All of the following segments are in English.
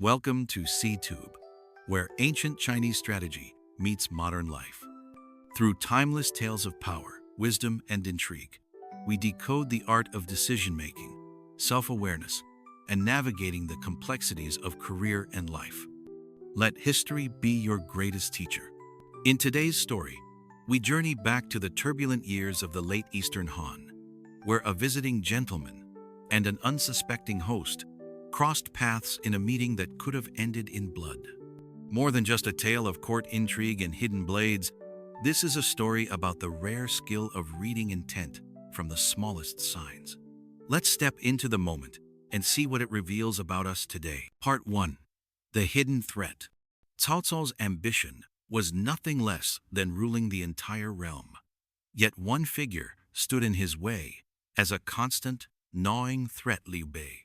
Welcome to C.Tube, where ancient Chinese strategy meets modern life. Through timeless tales of power, wisdom, and intrigue, we decode the art of decision-making, self-awareness, and navigating the complexities of career and life. Let history be your greatest teacher. In today's story, we journey back to the turbulent years of the late Eastern Han, where a visiting gentleman and an unsuspecting host crossed paths in a meeting that could have ended in blood. More than just a tale of court intrigue and hidden blades, this is a story about the rare skill of reading intent from the smallest signs. Let's step into the moment and see what it reveals about us today. Part 1. The Hidden Threat. Cao Cao's ambition was nothing less than ruling the entire realm. Yet one figure stood in his way as a constant, gnawing threat: Liu Bei.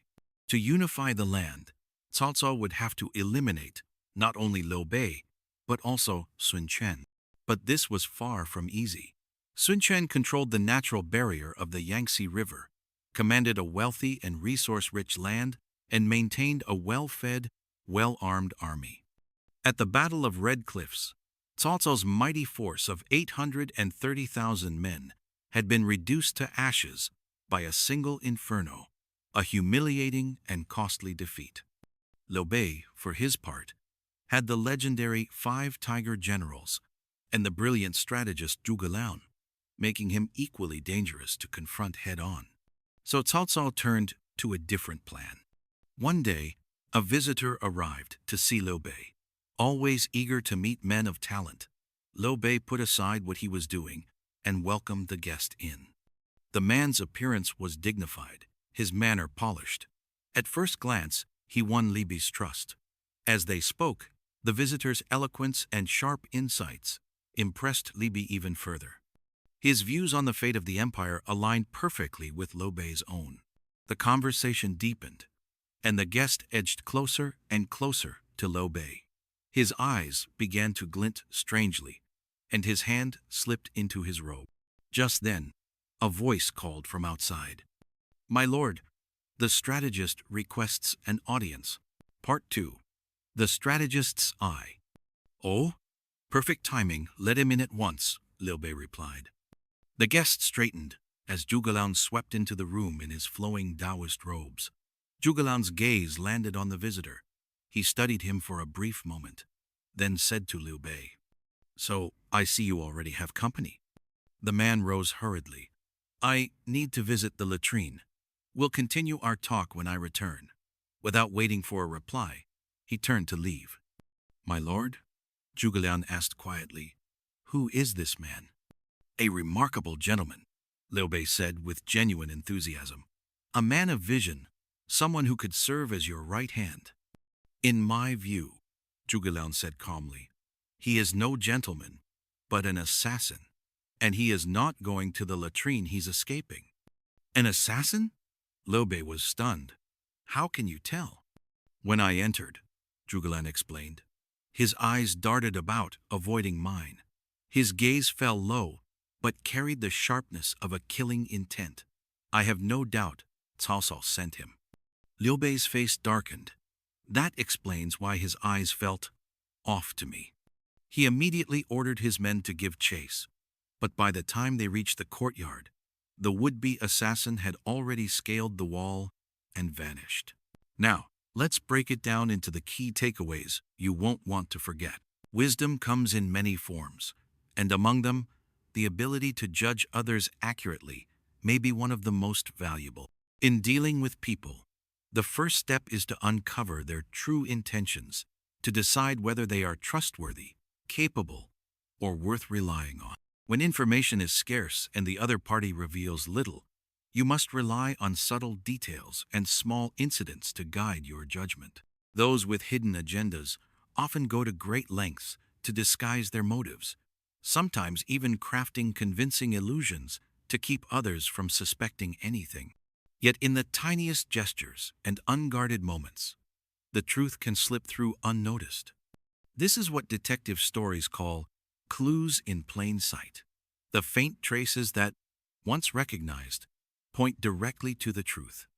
To unify the land, Cao Cao would have to eliminate not only Liu Bei, but also Sun Quan. But this was far from easy. Sun Quan controlled the natural barrier of the Yangtze River, commanded a wealthy and resource-rich land, and maintained a well-fed, well-armed army. At the Battle of Red Cliffs, Cao Cao's mighty force of 830,000 men had been reduced to ashes by a single inferno, a humiliating and costly defeat. Liu Bei, for his part, had the legendary 5 Tiger generals and the brilliant strategist Zhuge Liang, making him equally dangerous to confront head-on. So Cao Cao turned to a different plan. One day, a visitor arrived to see Liu Bei. Always eager to meet men of talent, Liu Bei put aside what he was doing and welcomed the guest in. The man's appearance was dignified, his manner polished. At first glance, he won Liu Bei's trust. As they spoke, the visitor's eloquence and sharp insights impressed Liu Bei even further. His views on the fate of the empire aligned perfectly with Liu Bei's own. The conversation deepened, and the guest edged closer and closer to Liu Bei. His eyes began to glint strangely, and his hand slipped into his robe. Just then, a voice called from outside. "My lord, the strategist requests an audience." Part 2. The Strategist's Eye. "Oh, perfect timing, let him in at once," Liu Bei replied. The guest straightened as Zhuge Liang swept into the room in his flowing Taoist robes. Zhuge Liang's gaze landed on the visitor. He studied him for a brief moment, then said to Liu Bei, "So, I see you already have company." The man rose hurriedly. "I need to visit the latrine. We'll continue our talk when I return." Without waiting for a reply, he turned to leave. "My lord?" Zhuge Liang asked quietly. "Who is this man?" "A remarkable gentleman," Liu Bei said with genuine enthusiasm. "A man of vision, someone who could serve as your right hand." "In my view," Zhuge Liang said calmly, "he is no gentleman, but an assassin. And he is not going to the latrine, he's escaping." "An assassin?" Liu Bei was stunned. "How can you tell?" "When I entered," Zhuge Liang explained, his eyes darted about, avoiding mine. His gaze fell low, but carried the sharpness of a killing intent. I have no doubt Cao Cao sent him. Liu Bei's face darkened. That explains why his eyes felt off to me. He immediately ordered his men to give chase, but by the time they reached the courtyard, the would-be assassin had already scaled the wall and vanished. Now, let's break it down into the key takeaways you won't want to forget. Wisdom comes in many forms, and among them, the ability to judge others accurately may be one of the most valuable. In dealing with people, the first step is to uncover their true intentions, to decide whether they are trustworthy, capable, or worth relying on. When information is scarce and the other party reveals little, you must rely on subtle details and small incidents to guide your judgment. Those with hidden agendas often go to great lengths to disguise their motives, sometimes even crafting convincing illusions to keep others from suspecting anything. Yet in the tiniest gestures and unguarded moments, the truth can slip through unnoticed. This is what detective stories call clues in plain sight. The faint traces that, once recognized, point directly to the truth.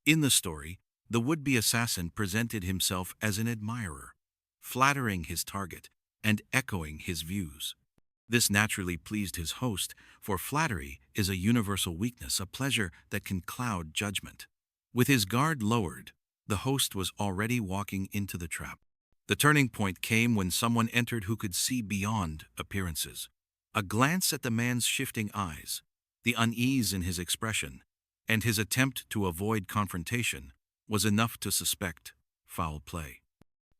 In the story, The would-be assassin presented himself as an admirer, flattering his target and echoing his views. This naturally pleased his host, for flattery is a universal weakness, a pleasure that can cloud judgment. With his guard lowered, the host was already walking into the trap. The turning point came when someone entered who could see beyond appearances. A glance at the man's shifting eyes, the unease in his expression, and his attempt to avoid confrontation was enough to suspect foul play.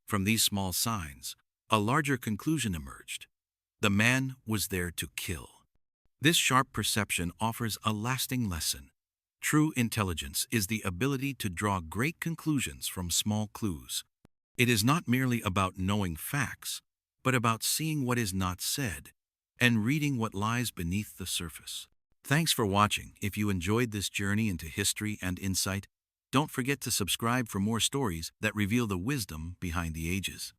From these small signs, a larger conclusion emerged. The man was there to kill. This sharp perception offers a lasting lesson. True intelligence is the ability to draw great conclusions from small clues. It is not merely about knowing facts, but about seeing what is not said and reading what lies beneath the surface. Thanks for watching. If you enjoyed this journey into history and insight, don't forget to subscribe for more stories that reveal the wisdom behind the ages.